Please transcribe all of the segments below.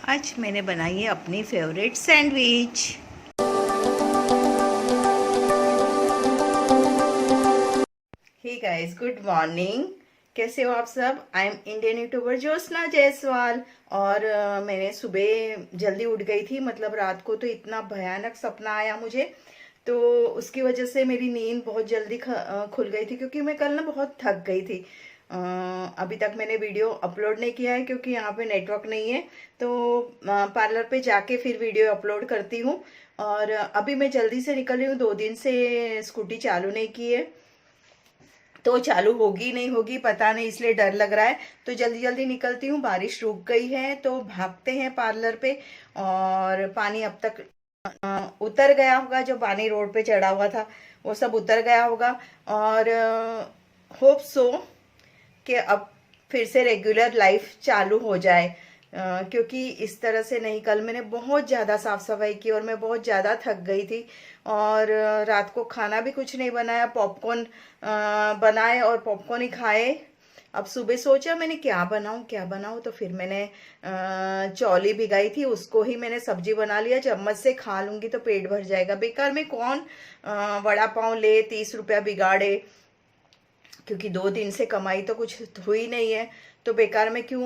आज मैंने बनाई है अपनी favourite sandwich. Hey guys, good morning. कैसे हो आप सब? I am Indian YouTuber Jyotsna Jaiswal. और मैंने सुबह जल्दी उठ गई थी, मतलब रात को तो इतना भयानक सपना आया मुझे, तो उसकी वजह से मेरी नींद बहुत जल्दी खुल गई थी, क्योंकि मैं कल ना बहुत थक गई थी। अभी तक मैंने वीडियो अपलोड नहीं किया है क्योंकि यहाँ पे नेटवर्क नहीं है, तो पार्लर पे जाके फिर वीडियो अपलोड करती हूँ। और अभी मैं जल्दी से निकल रही हूँ, 2 दिन से स्कूटी चालू नहीं की है, तो चालू होगी नहीं होगी पता नहीं, इसलिए डर लग रहा है। तो जल्दी जल्दी निकलती हूँ। बारिश रुक गई है तो भागते हैं पार्लर पे। और पानी अब तक उतर गया होगा, जो पानी रोड पे चढ़ा हुआ था वो सब उतर गया होगा। और होप सो कि अब फिर से रेगुलर लाइफ चालू हो जाए, क्योंकि इस तरह से नहीं। कल मैंने बहुत ज़्यादा साफ सफाई की और मैं बहुत ज़्यादा थक गई थी। और रात को खाना भी कुछ नहीं बनाया, पॉपकॉर्न बनाए और पॉपकॉर्न ही खाए। अब सुबह सोचा मैंने क्या बनाऊं, तो फिर मैंने चौली भिगाई थी, उसको ही मैंने सब्जी बना लिया। चम्मच से खा लूंगी तो पेट भर जाएगा। बेकार में कौन वड़ा पाव ले 30 रुपया बिगाड़े, क्योंकि 2 दिन से कमाई तो कुछ हुई नहीं है, तो बेकार में क्यों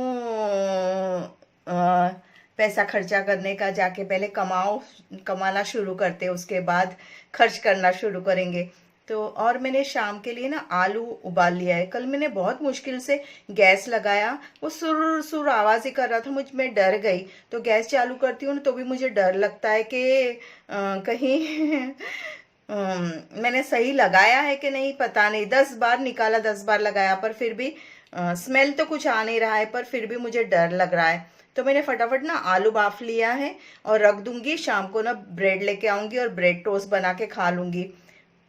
पैसा खर्चा करने का। जाके पहले कमाना शुरू करते, उसके बाद खर्च करना शुरू करेंगे। तो और मैंने शाम के लिए ना आलू उबाल लिया है। कल मैंने बहुत मुश्किल से गैस लगाया, वो सुर सुर आवाज़ ही कर रहा था, मैं डर गई। तो गैस चालू करती हूँ तो भी मुझे डर लगता है कि कहीं मैंने सही लगाया है कि नहीं, पता नहीं। 10 बार निकाला, 10 बार लगाया, पर फिर भी स्मेल तो कुछ आ नहीं रहा है, पर फिर भी मुझे डर लग रहा है। तो मैंने फटाफट ना आलू बाफ लिया है और रख दूंगी। शाम को ना ब्रेड लेके आऊंगी और ब्रेड टोस्ट बना के खा लूंगी।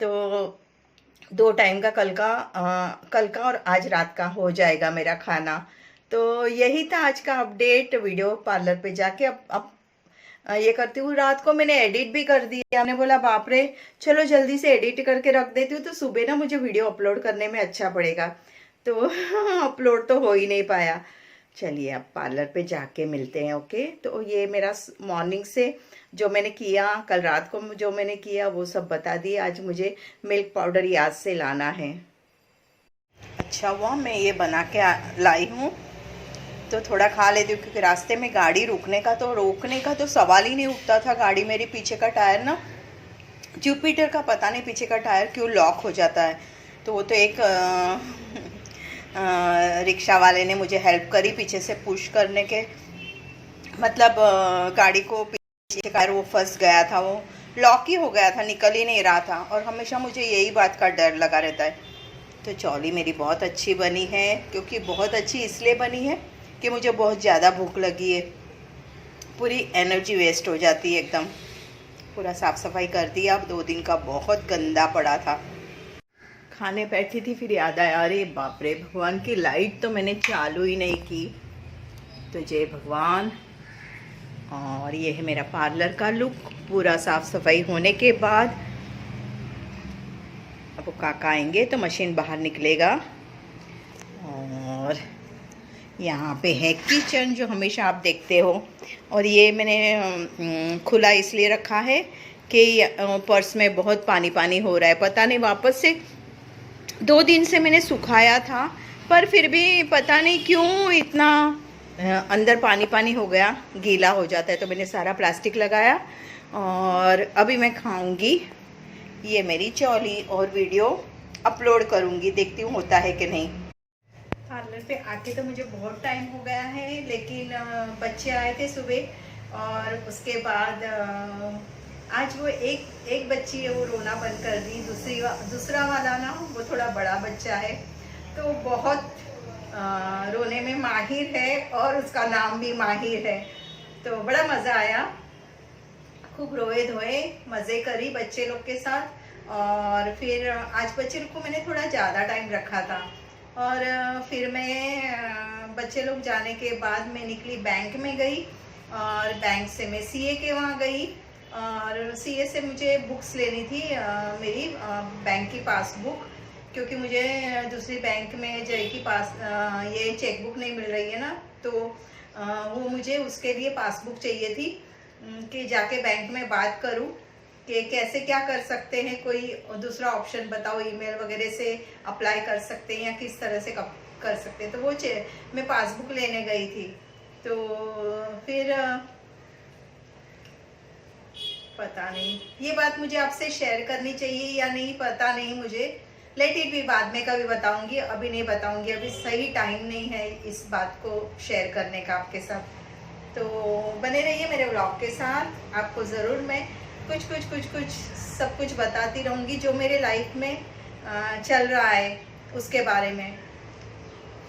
तो 2 टाइम का कल का और आज रात का हो जाएगा मेरा खाना। तो यही था आज का अपडेट वीडियो। पार्लर पे जाके अब ये करती हूँ। रात को मैंने एडिट भी कर दिया। हमने बोला बाप रे, चलो जल्दी से एडिट करके रख देती हूँ, तो सुबह ना मुझे वीडियो अपलोड करने में अच्छा पड़ेगा। तो अपलोड तो हो ही नहीं पाया। चलिए अब पार्लर पे जाके मिलते हैं। ओके, तो ये मेरा मॉर्निंग से जो मैंने किया, कल रात को जो मैंने किया वो सब बता दिए। आज मुझे मिल्क पाउडर याद से लाना है। अच्छा हुआ मैं ये बना के लाई हूँ, तो थोड़ा खा लेती हूँ, क्योंकि रास्ते में गाड़ी रोकने का तो सवाल ही नहीं उठता था। गाड़ी मेरी पीछे का टायर ना, जुपिटर का, पता नहीं पीछे का टायर क्यों लॉक हो जाता है। तो वो तो एक रिक्शा वाले ने मुझे हेल्प करी पीछे से पुश करने के, मतलब गाड़ी को पीछे का वो फंस गया था, वो लॉक ही हो गया था, निकल ही नहीं रहा था। और हमेशा मुझे यही बात का डर लगा रहता है। तो चौली मेरी बहुत अच्छी बनी है, क्योंकि बहुत अच्छी इसलिए बनी है कि मुझे बहुत ज़्यादा भूख लगी है। पूरी एनर्जी वेस्ट हो जाती है एकदम। पूरा साफ़ सफाई कर दिया। अब 2 दिन का बहुत गंदा पड़ा था। खाने बैठी थी, फिर याद आया, अरे बाप रे, भगवान की लाइट तो मैंने चालू ही नहीं की। तो जय भगवान। और ये है मेरा पार्लर का लुक, पूरा साफ़ सफाई होने के बाद। अब वो काका आएंगे तो मशीन बाहर निकलेगा। और यहाँ पे है किचन, जो हमेशा आप देखते हो। और ये मैंने खुला इसलिए रखा है कि पर्स में बहुत पानी पानी हो रहा है। पता नहीं, वापस से 2 दिन से मैंने सुखाया था, पर फिर भी पता नहीं क्यों इतना अंदर पानी पानी हो गया, गीला हो जाता है। तो मैंने सारा प्लास्टिक लगाया और अभी मैं खाऊंगी ये मेरी चौली और वीडियो अपलोड करूंगी। देखती हूँ होता है कि नहीं। पार्लर पे आके तो मुझे बहुत टाइम हो गया है, लेकिन बच्चे आए थे सुबह, और उसके बाद आज वो एक बच्ची है, वो रोना बंद कर दी। दूसरा वाला ना, वो थोड़ा बड़ा बच्चा है, तो बहुत रोने में माहिर है, और उसका नाम भी माहिर है। तो बड़ा मज़ा आया, खूब रोए धोए, मज़े करी बच्चे लोग के साथ। और फिर आज बच्चे लोग को मैंने थोड़ा ज़्यादा टाइम रखा था। और फिर मैं बच्चे लोग जाने के बाद मैं निकली, बैंक में गई, और बैंक से मैं सीए के वहाँ गई। और सीए से मुझे बुक्स लेनी थी, मेरी बैंक की पासबुक, क्योंकि मुझे दूसरी बैंक में जय की पास ये चेकबुक नहीं मिल रही है ना, तो वो मुझे उसके लिए पासबुक चाहिए थी कि जाके बैंक में बात करूं कि कैसे क्या कर सकते हैं, कोई दूसरा ऑप्शन बताओ, ईमेल वगैरह से अप्लाई कर सकते हैं या किस तरह से कर सकते हैं। तो वो मैं पासबुक लेने गई थी। तो फिर पता नहीं ये बात मुझे आपसे शेयर करनी चाहिए या नहीं, पता नहीं मुझे। लेट इट बी, बाद में कभी बताऊंगी, अभी नहीं बताऊंगी, अभी सही टाइम नहीं है इस बात को शेयर करने का आपके साथ। तो बने रहिए मेरे व्लॉग के साथ, आपको ज़रूर मैं कुछ सब कुछ बताती रहूँगी जो मेरे लाइफ में चल रहा है उसके बारे में।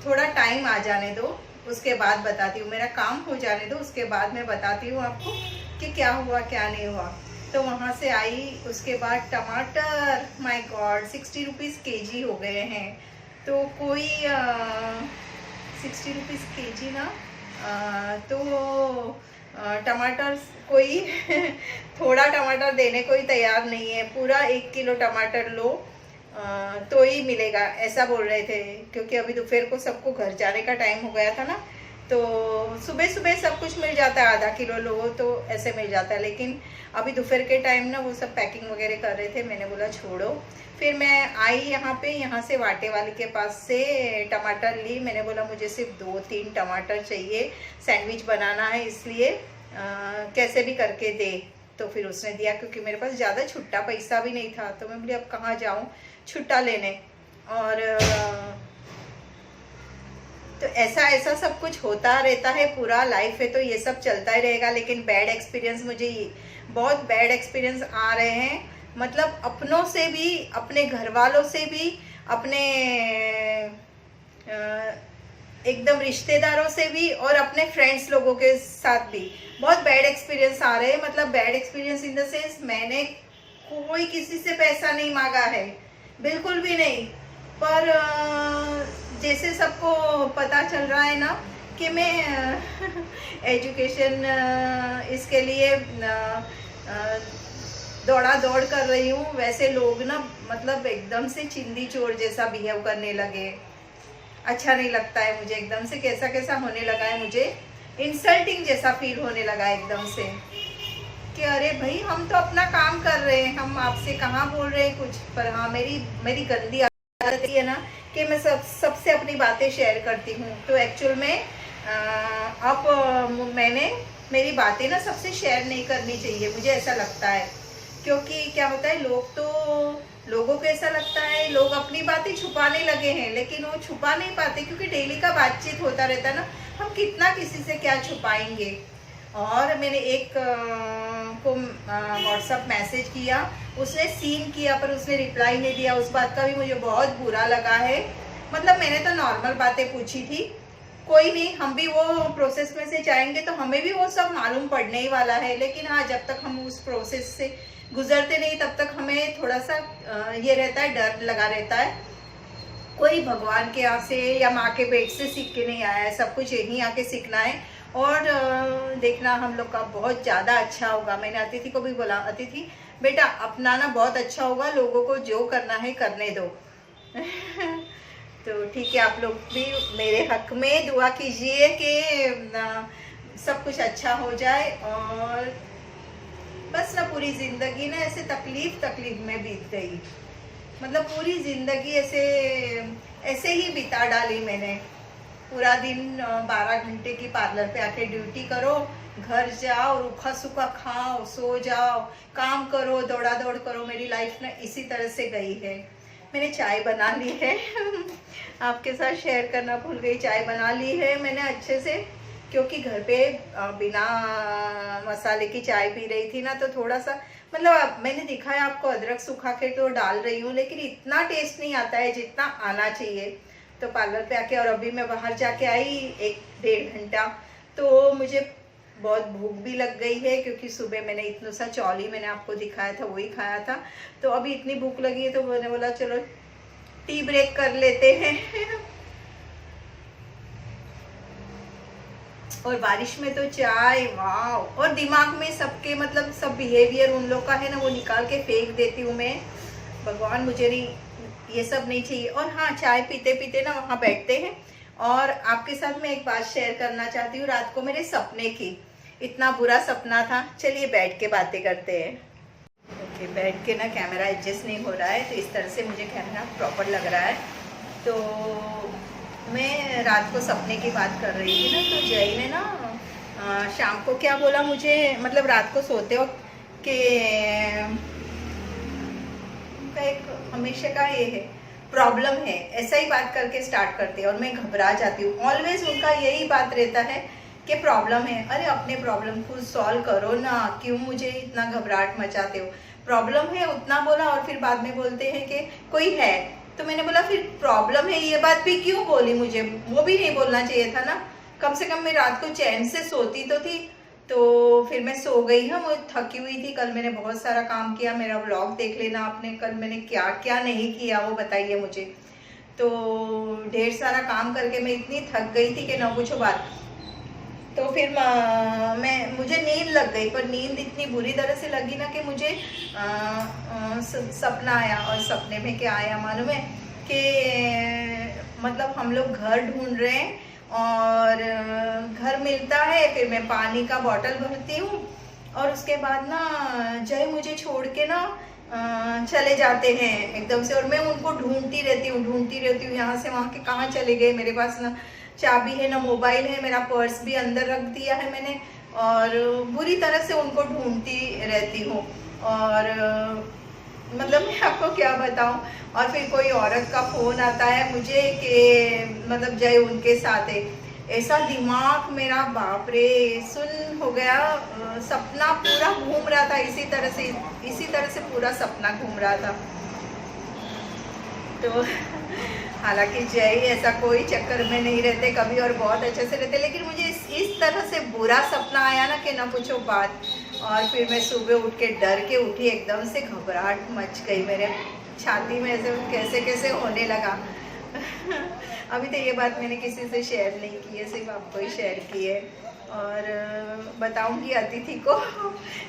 थोड़ा टाइम आ जाने दो, उसके बाद बताती हूँ, मेरा काम हो जाने दो, उसके बाद मैं बताती हूँ आपको कि क्या हुआ क्या नहीं हुआ। तो वहाँ से आई, उसके बाद टमाटर, माय गॉड 60 रुपीज़ केजी हो गए हैं। तो कोई 60 रुपीज़ केजी ना, तो टमाटर कोई थोड़ा टमाटर देने को ही तैयार नहीं है, पूरा 1 किलो टमाटर लो तो ही मिलेगा, ऐसा बोल रहे थे। क्योंकि अभी दोपहर को सबको घर जाने का टाइम हो गया था ना, तो सुबह सुबह सब कुछ मिल जाता है, आधा किलो लो तो ऐसे मिल जाता है। लेकिन अभी दोपहर के टाइम ना वो सब पैकिंग वगैरह कर रहे थे, मैंने बोला छोड़ो। फिर मैं आई यहाँ पे, यहाँ से वाटे वाले के पास से टमाटर ली। मैंने बोला मुझे सिर्फ 2-3 टमाटर चाहिए, सैंडविच बनाना है, इसलिए कैसे भी करके दे। तो फिर उसने दिया, क्योंकि मेरे पास ज़्यादा छुट्टा पैसा भी नहीं था। तो मैं बोली अब कहाँ जाऊँ छुट्टा लेने। और तो ऐसा सब कुछ होता रहता है, पूरा लाइफ है तो ये सब चलता ही रहेगा। लेकिन बैड एक्सपीरियंस, मुझे बहुत बैड एक्सपीरियंस आ रहे हैं, मतलब अपनों से भी, अपने घर वालों से भी, अपने एकदम रिश्तेदारों से भी, और अपने फ्रेंड्स लोगों के साथ भी बहुत बैड एक्सपीरियंस आ रहे हैं। मतलब bad experience in the sense, मैंने कोई किसी से पैसा नहीं मांगा है, बिल्कुल भी नहीं। पर जैसे सबको पता चल रहा है ना कि मैं एजुकेशन इसके लिए दौड़ा दौड़ कर रही हूँ, वैसे लोग ना मतलब एकदम से चिंदी चोर जैसा बिहेव करने लगे। अच्छा नहीं लगता है मुझे, एकदम से कैसा कैसा होने लगा है, मुझे इंसल्टिंग जैसा फील होने लगा एकदम से कि अरे भाई हम तो अपना काम कर रहे हैं, हम आपसे कहाँ बोल रहे हैं कुछ। पर हाँ, मेरी गंदी आदत है ना कि मैं सबसे अपनी बातें शेयर करती हूँ। तो एक्चुअल में अब मैंने मेरी बातें ना सबसे शेयर नहीं करनी चाहिए, मुझे ऐसा लगता है। क्योंकि क्या होता है, लोगों को ऐसा लगता है लोग अपनी बातें छुपाने लगे हैं, लेकिन वो छुपा नहीं पाते, क्योंकि डेली का बातचीत होता रहता है ना, हम कितना किसी से क्या छुपाएंगे। और मैंने एक को व्हाट्सअप मैसेज किया, उसने सीन किया पर उसने रिप्लाई नहीं दिया, उस बात का भी मुझे बहुत बुरा लगा है। मतलब मैंने तो नॉर्मल बातें पूछी थी, कोई नहीं, हम भी वो प्रोसेस में से जाएंगे तो हमें भी वो सब मालूम पड़ने ही वाला है। लेकिन हाँ, जब तक हम उस प्रोसेस से गुजरते नहीं तब तक हमें थोड़ा सा ये रहता है, डर लगा रहता है। कोई भगवान के यहाँ से या माँ के पेट से सीख के नहीं आया है, सब कुछ यहीं आके सीखना है। और देखना हम लोग का बहुत ज़्यादा अच्छा होगा। मैंने अतिथि को भी बोला, अतिथि बेटा अपनाना बहुत अच्छा होगा, लोगों को जो करना है करने दो। तो ठीक है, आप लोग भी मेरे हक में दुआ कीजिए कि सब कुछ अच्छा हो जाए। और बस ना, पूरी ज़िंदगी ना ऐसे तकलीफ में बीत गई, मतलब पूरी ज़िंदगी ऐसे ही बिता डाली मैंने। पूरा दिन 12 घंटे की पार्लर पे आके ड्यूटी करो, घर जाओ, रूखा सूखा खाओ, सो जाओ, काम करो, दौड़ा दौड़ करो। मेरी लाइफ ना इसी तरह से गई है। मैंने चाय बना ली है आपके साथ शेयर करना भूल गई, चाय बना ली है मैंने अच्छे से, क्योंकि घर पे बिना मसाले की चाय पी रही थी ना, तो थोड़ा सा मतलब मैंने दिखाया आपको, अदरक सूखा के तो डाल रही हूँ, लेकिन इतना टेस्ट नहीं आता है जितना आना चाहिए। तो पार्लर पे आके, और अभी मैं बाहर जाके आई 1-1.5 घंटा, तो मुझे बहुत भूख भी लग गई है, क्योंकि सुबह मैंने इतना सा चौली मैंने आपको दिखाया था, वही खाया था। तो अभी इतनी भूख लगी है, तो मैंने बोला चलो टी ब्रेक कर लेते हैं। और बारिश में तो चाय, वाह। और दिमाग में सबके मतलब सब बिहेवियर उन लोग का है ना, वो निकाल के फेंक देती हूँ मैं। भगवान, मुझे नहीं, ये सब नहीं चाहिए। और हाँ, चाय पीते पीते ना वहाँ बैठते हैं, और आपके साथ मैं एक बात शेयर करना चाहती हूँ, रात को मेरे सपने की। इतना बुरा सपना था। चलिए बैठ के बातें करते हैं। ओके, बैठ के ना कैमरा एडजस्ट नहीं हो रहा है, तो इस तरह से मुझे कैमरा प्रॉपर लग रहा है। तो मैं रात को सपने की बात कर रही थी ना, तो जय ने ना शाम को क्या बोला मुझे, मतलब रात को सोते वक्त कि उनका एक हमेशा का ये है, प्रॉब्लम है, ऐसा ही बात करके स्टार्ट करते हैं और मैं घबरा जाती हूँ। ऑलवेज उनका यही बात रहता है कि प्रॉब्लम है। अरे अपने प्रॉब्लम खुद सॉल्व करो ना, क्यों मुझे इतना घबराहट मचाते हो। प्रॉब्लम है उतना बोला और फिर बाद में बोलते हैं कि कोई है। तो मैंने बोला फिर प्रॉब्लम है ये बात भी क्यों बोली मुझे, वो भी नहीं बोलना चाहिए था ना। कम से कम मैं रात को चैन से सोती तो थी। तो फिर मैं सो गई हूँ, वो थकी हुई थी। कल मैंने बहुत सारा काम किया, मेरा व्लॉग देख लेना आपने, कल मैंने क्या क्या नहीं किया वो बताइए मुझे। तो ढेर सारा काम करके मैं इतनी थक गई थी कि ना पूछो बात। तो फिर मुझे नींद लग गई, पर नींद इतनी बुरी तरह से लगी ना कि मुझे सपना आया। और सपने में क्या आया मालूम है कि मतलब हम लोग घर ढूंढ रहे हैं और घर मिलता है। फिर मैं पानी का बॉटल भरती हूँ और उसके बाद ना जय मुझे छोड़ के ना चले जाते हैं एकदम से। और मैं उनको ढूंढती रहती हूँ यहाँ से वहाँ के, कहाँ चले गए। मेरे पास ना चाबी है ना मोबाइल है, मेरा पर्स भी अंदर रख दिया है मैंने, और बुरी तरह से उनको ढूंढती रहती हूँ। और मतलब मैं आपको क्या बताऊं। और फिर कोई औरत का फोन आता है मुझे कि मतलब जय उनके साथ है। ऐसा दिमाग मेरा बाप रे सुन हो गया। सपना पूरा घूम रहा था इसी तरह से पूरा सपना घूम रहा था। तो हालांकि जय ऐसा कोई चक्कर में नहीं रहते कभी और बहुत अच्छे से रहते, लेकिन मुझे इस तरह से बुरा सपना आया ना कि ना पूछो बात। और फिर मैं सुबह उठ के डर के उठी, एकदम से घबराहट मच गई मेरे छाती में, ऐसे कैसे कैसे होने लगा। अभी तो ये बात मैंने किसी से शेयर नहीं की है, सिर्फ आपको ही शेयर की है। और बताऊंगी अतिथि को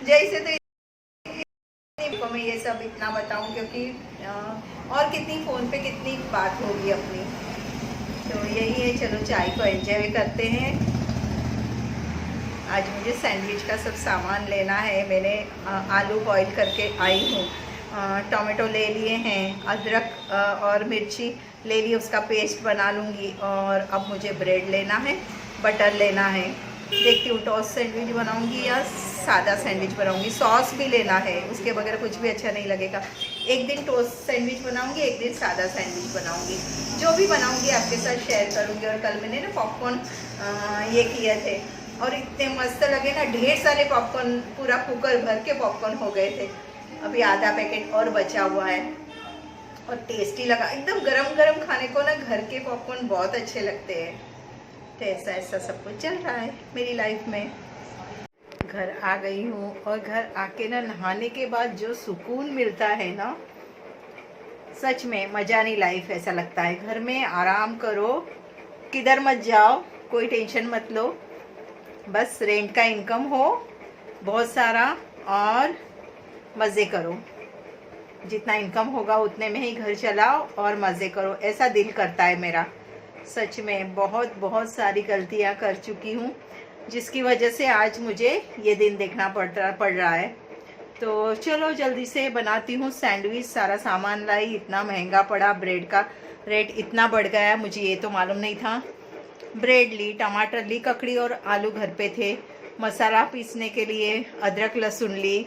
जैसे तो को मैं ये सब इतना बताऊं क्योंकि और कितनी फ़ोन पे कितनी बात होगी अपनी। तो यही है, चलो चाय को एंजॉय करते हैं। आज मुझे सैंडविच का सब सामान लेना है। मैंने आलू बॉईल करके आई हूँ, टोमेटो ले लिए हैं, अदरक और मिर्ची ले ली, उसका पेस्ट बना लूँगी। और अब मुझे ब्रेड लेना है, बटर लेना है। देखती हूँ टोस्ट सैंडविच बनाऊँगी या सादा सैंडविच बनाऊँगी। सॉस भी लेना है, उसके बगैर कुछ भी अच्छा नहीं लगेगा। एक दिन टोस्ट सैंडविच बनाऊँगी, एक दिन सादा सैंडविच बनाऊँगी। जो भी बनाऊँगी आपके साथ शेयर करूँगी। और कल मैंने ना पॉपकॉर्न ये किए थे और इतने मस्त लगे ना, ढेर सारे पॉपकॉर्न, पूरा कुकर भर के पॉपकॉर्न हो गए थे। अभी आधा पैकेट और बचा हुआ है और टेस्टी लगा एकदम। गरम गरम खाने को ना घर के पॉपकॉर्न बहुत अच्छे लगते हैं। तो ऐसा सब कुछ चल रहा है मेरी लाइफ में। घर आ गई हूँ और घर आके ना नहाने के बाद जो सुकून मिलता है ना, सच में मजा नहीं लाइफ ऐसा लगता है। घर में आराम करो, किधर मत जाओ, कोई टेंशन मत लो, बस रेंट का इनकम हो बहुत सारा और मज़े करो। जितना इनकम होगा उतने में ही घर चलाओ और मज़े करो, ऐसा दिल करता है मेरा। सच में बहुत सारी गलतियां कर चुकी हूँ, जिसकी वजह से आज मुझे ये दिन देखना पड़ रहा है। तो चलो जल्दी से बनाती हूँ सैंडविच। सारा सामान लाई, इतना महंगा पड़ा, ब्रेड का रेट इतना बढ़ गया, मुझे ये तो मालूम नहीं था। ब्रेड ली, टमाटर ली, ककड़ी और आलू घर पे थे। मसाला पीसने के लिए अदरक लहसुन ली,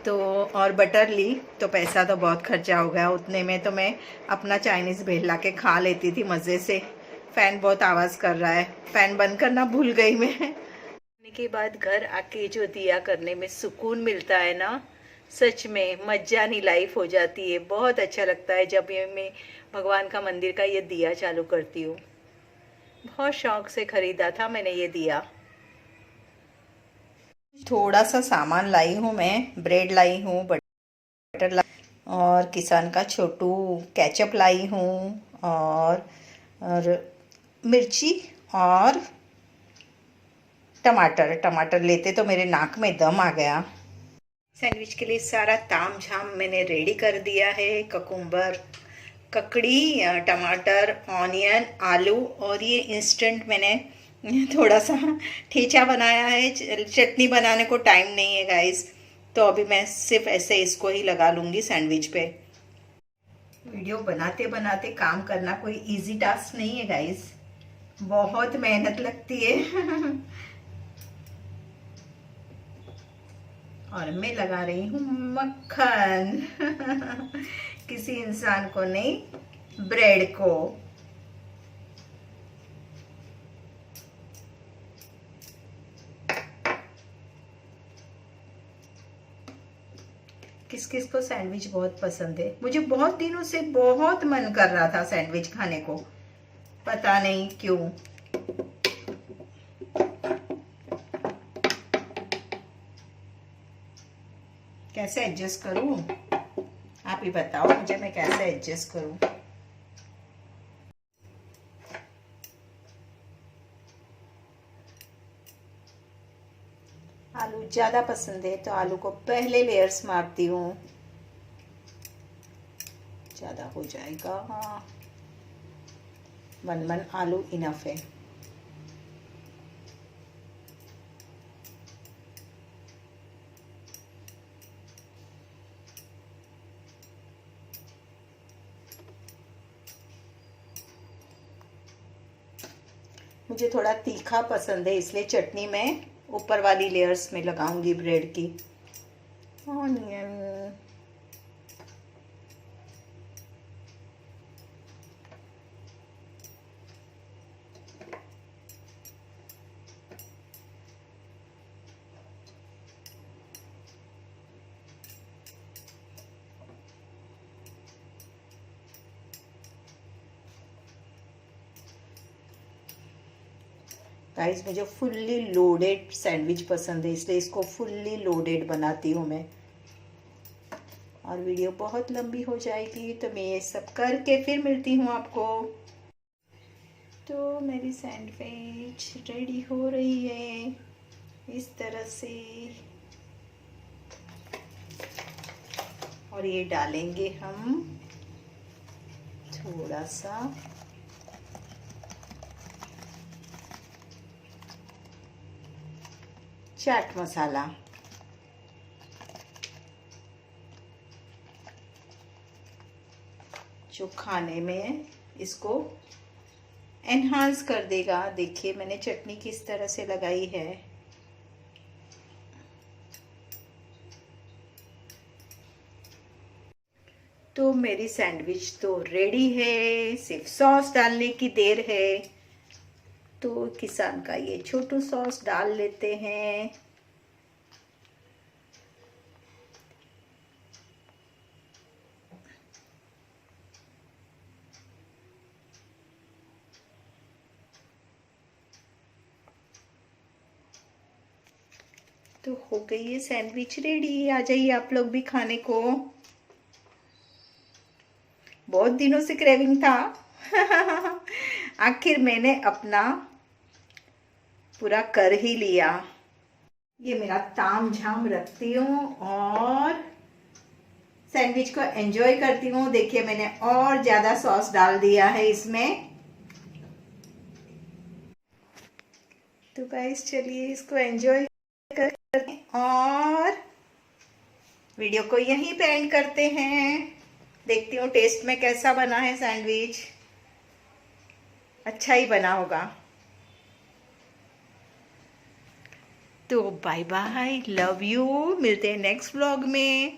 तो और बटर ली। तो पैसा तो बहुत खर्चा हो गया, उतने में तो मैं अपना चाइनीज़ भेल ला के खा लेती थी मज़े से। फ़ैन बहुत आवाज़ कर रहा है, फ़ैन बंद करना भूल गई मैं। खाने के बाद घर आके जो दिया करने में सुकून मिलता है ना, सच में मज्जानी लाइफ हो जाती है। बहुत अच्छा लगता है जब ये मैं भगवान का मंदिर का ये दिया चालू करती हूँ। बहुत शौक से ख़रीदा था मैंने ये दिया। थोड़ा सा सामान लाई हूँ मैं, ब्रेड लाई हूँ, बटर लाई और किसान का छोटू केचप लाई हूँ और मिर्ची और टमाटर लेते तो मेरे नाक में दम आ गया। सैंडविच के लिए सारा ताम झाम मैंने रेडी कर दिया है। ककुम्बर, ककड़ी, टमाटर, ऑनियन, आलू और ये इंस्टेंट मैंने थोड़ा सा ठेचा बनाया है। चटनी बनाने को टाइम नहीं है गाइस, तो अभी मैं सिर्फ ऐसे इसको ही लगा लूंगी सैंडविच पे। वीडियो बनाते बनाते काम करना कोई इजी टास्क नहीं है गाइस, बहुत मेहनत लगती है। और मैं लगा रही हूँ मक्खन। किसी इंसान को नहीं, ब्रेड को। किस किस को सैंडविच बहुत पसंद है। मुझे बहुत दिनों से बहुत मन कर रहा था सैंडविच खाने को, पता नहीं क्यों। कैसे एडजस्ट करूं, आप ही बताओ मुझे, मैं कैसे एडजस्ट करूं। आलू ज्यादा पसंद है तो आलू को पहले लेयर्स मारती हूँ, ज्यादा हो जाएगा। वन आलू इनफ है। मुझे थोड़ा तीखा पसंद है, इसलिए चटनी में ऊपर वाली लेयर्स में लगाऊंगी ब्रेड की। ऑनियन, गाइस मुझे फुल्ली लोडेड सैंडविच पसंद है, इसलिए इसको फुल्ली लोडेड बनाती हूँ मैं। और वीडियो बहुत लंबी हो जाएगी, तो मैं ये सब करके फिर मिलती हूँ आपको। तो मेरी सैंडविच रेडी हो रही है इस तरह से। और ये डालेंगे हम थोड़ा सा चाट मसाला, जो खाने में इसको एनहांस कर देगा। देखिए मैंने चटनी किस तरह से लगाई है। तो मेरी सैंडविच तो रेडी है, सिर्फ सॉस डालने की देर है। तो किसान का ये छोटू सॉस डाल लेते हैं। तो हो गई है सैंडविच रेडी, आ जाइए आप लोग भी खाने को। बहुत दिनों से क्रेविंग था। आखिर मैंने अपना पूरा कर ही लिया। ये मेरा ताम झाम रखती हूँ और सैंडविच को एंजॉय करती हूँ। देखिए मैंने और ज्यादा सॉस डाल दिया है इसमें। तो गाइस चलिए इसको एंजॉय करते हैं और वीडियो को यहीं पे एंड करते हैं। देखती हूँ टेस्ट में कैसा बना है सैंडविच। अच्छा ही बना होगा। तो बाय बाय, लव यू, मिलते हैं नेक्स्ट व्लॉग में।